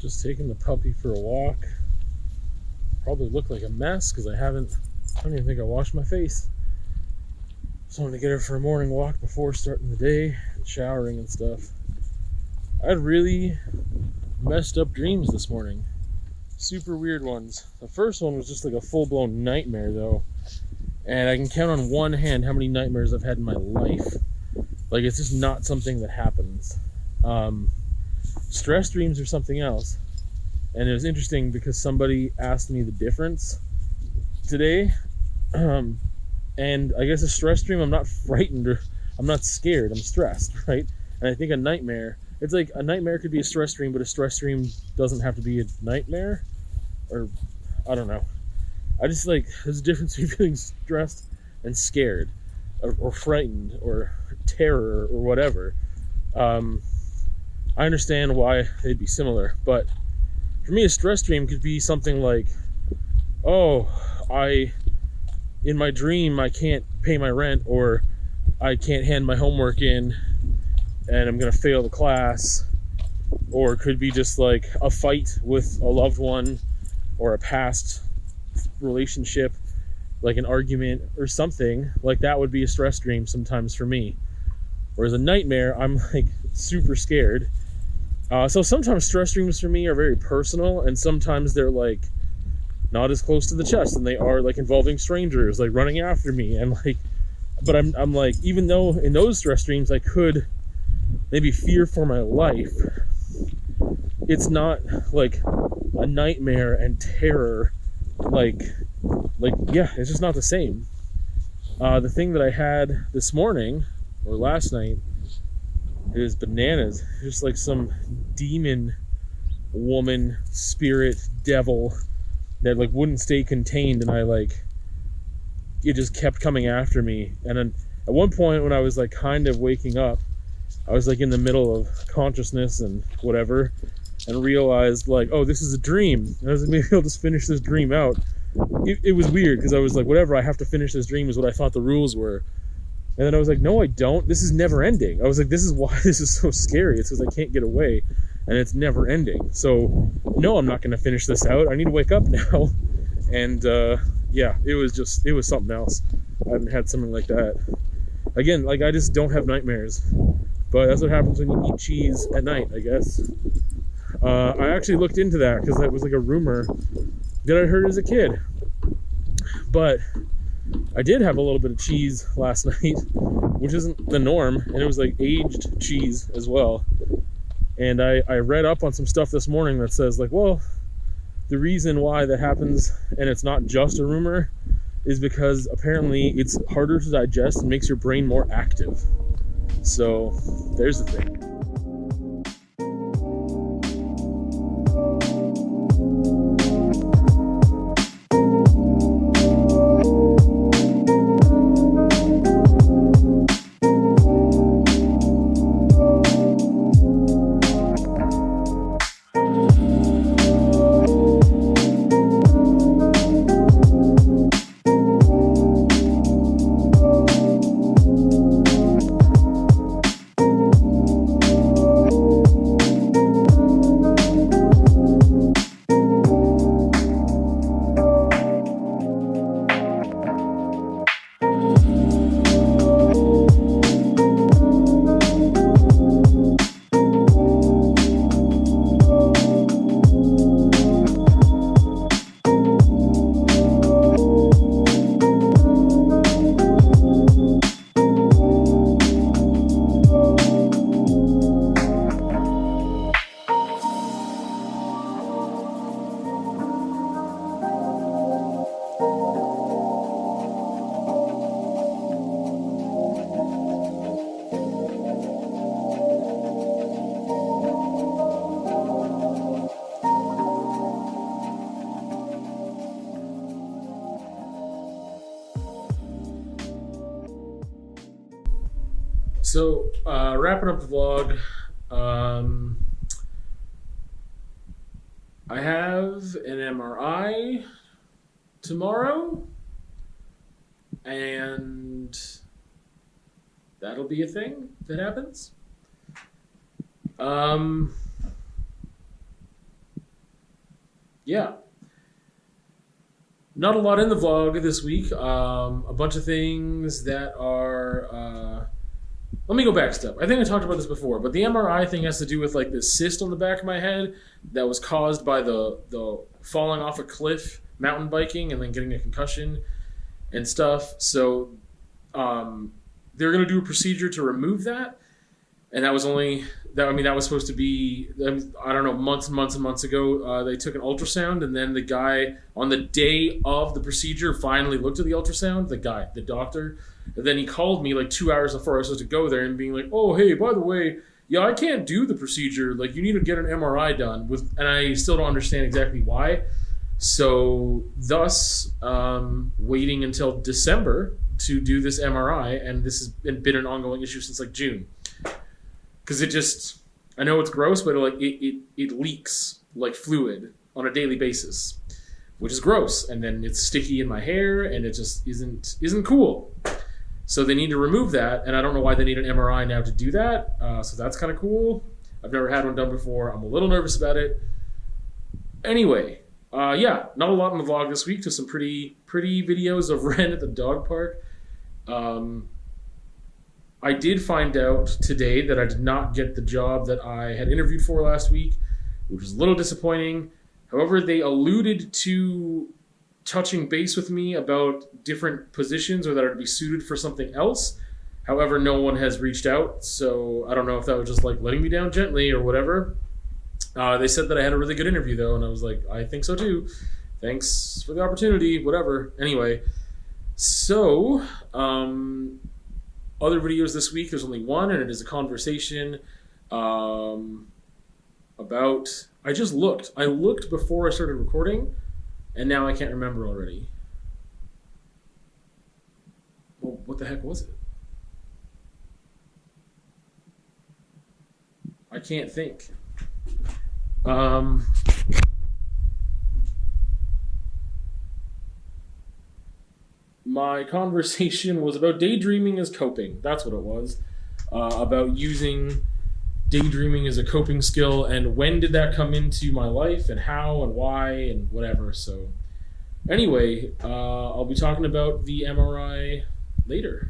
Just taking the puppy for a walk. Probably look like a mess because I don't even think I washed my face. So I'm gonna get her for a morning walk before starting the day and showering and stuff. I had really messed up dreams this morning. Super weird ones. The first one was just like a full-blown nightmare though. And I can count on one hand how many nightmares I've had in my life. Like, it's just not something that happens. Stress dreams are something else. And it was interesting because somebody asked me the difference today. And I guess a stress dream, I'm not frightened or I'm not scared. I'm stressed, right? And I think a nightmare, it's like a nightmare could be a stress dream, but a stress dream doesn't have to be a nightmare. Or, I don't know. I just like, there's a difference between feeling stressed and scared, or frightened, or terror, or whatever. I understand why they'd be similar, but for me, a stress dream could be something like, oh, in my dream, I can't pay my rent, or I can't hand my homework in, and I'm gonna fail the class. Or it could be just like a fight with a loved one, or a past relationship, like an argument or something. Like that would be a stress dream sometimes for me. Whereas a nightmare, I'm like super scared. So sometimes stress dreams for me are very personal, and sometimes they're like not as close to the chest, and they are like involving strangers like running after me, and like, but I'm like, even though in those stress dreams I could maybe fear for my life, it's not like a nightmare and terror. Like yeah, it's just not the same. The thing that I had this morning or last night is bananas. Just like some demon woman, spirit, devil that like wouldn't stay contained, and it just kept coming after me. And then at one point when I was like kind of waking up, I was like in the middle of consciousness and whatever, and realized like, oh, this is a dream. And I was like, maybe I'll just finish this dream out. It was weird because I was like, whatever, I have to finish this dream is what I thought the rules were. And then I was like, no, I don't. This is never ending. I was like, this is why this is so scary. It's because I can't get away, and it's never ending. So no, I'm not going to finish this out. I need to wake up now. And yeah, it was something else. I haven't had something like that. Again, like, I just don't have nightmares. But that's what happens when you eat cheese at night, I guess. I actually looked into that because that was like a rumor that I heard as a kid. But I did have a little bit of cheese last night, which isn't the norm, and it was like aged cheese as well. And I read up on some stuff this morning that says like, well, the reason why that happens, and it's not just a rumor, is because apparently it's harder to digest and makes your brain more active. So there's the thing. So, wrapping up the vlog, I have an MRI tomorrow, and that'll be a thing that happens. yeah, not a lot in the vlog this week. A bunch of things that are. Let me go back a step. I think I talked about this before, but the MRI thing has to do with like this cyst on the back of my head that was caused by the falling off a cliff, mountain biking, and then getting a concussion and stuff. So they're going to do a procedure to remove that, and that was only that. I mean, that was supposed to be I don't know, months and months and months ago. They took an ultrasound, and then the guy on the day of the procedure finally looked at the ultrasound. The doctor. And then he called me like 2 hours before I was supposed to go there and being like, "Oh, hey, by the way, yeah, I can't do the procedure. Like, you need to get an MRI done." And I still don't understand exactly why. So, thus, waiting until December to do this MRI, and this has been an ongoing issue since like June. Because I know it's gross, but it leaks like fluid on a daily basis, which is gross. And then it's sticky in my hair, and it just isn't cool. So they need to remove that, and I don't know why they need an MRI now to do that. So that's kind of cool. I've never had one done before. I'm a little nervous about it. Anyway, yeah, not a lot in the vlog this week. Just some pretty videos of Wren at the dog park. I did find out today that I did not get the job that I had interviewed for last week, which was a little disappointing. However, they alluded to touching base with me about different positions or that I'd be suited for something else. However, no one has reached out, so I don't know if that was just like letting me down gently or whatever. They said that I had a really good interview though, and I was like, I think so too. Thanks for the opportunity, whatever. Anyway, so other videos this week, there's only one, and it is a conversation about, I looked before I started recording, and now I can't remember already. Well, what the heck was it? I can't think. My conversation was about daydreaming as coping. That's what it was. About using daydreaming as a coping skill, and when did that come into my life, and how and why and whatever. So anyway, I'll be talking about the MRI later.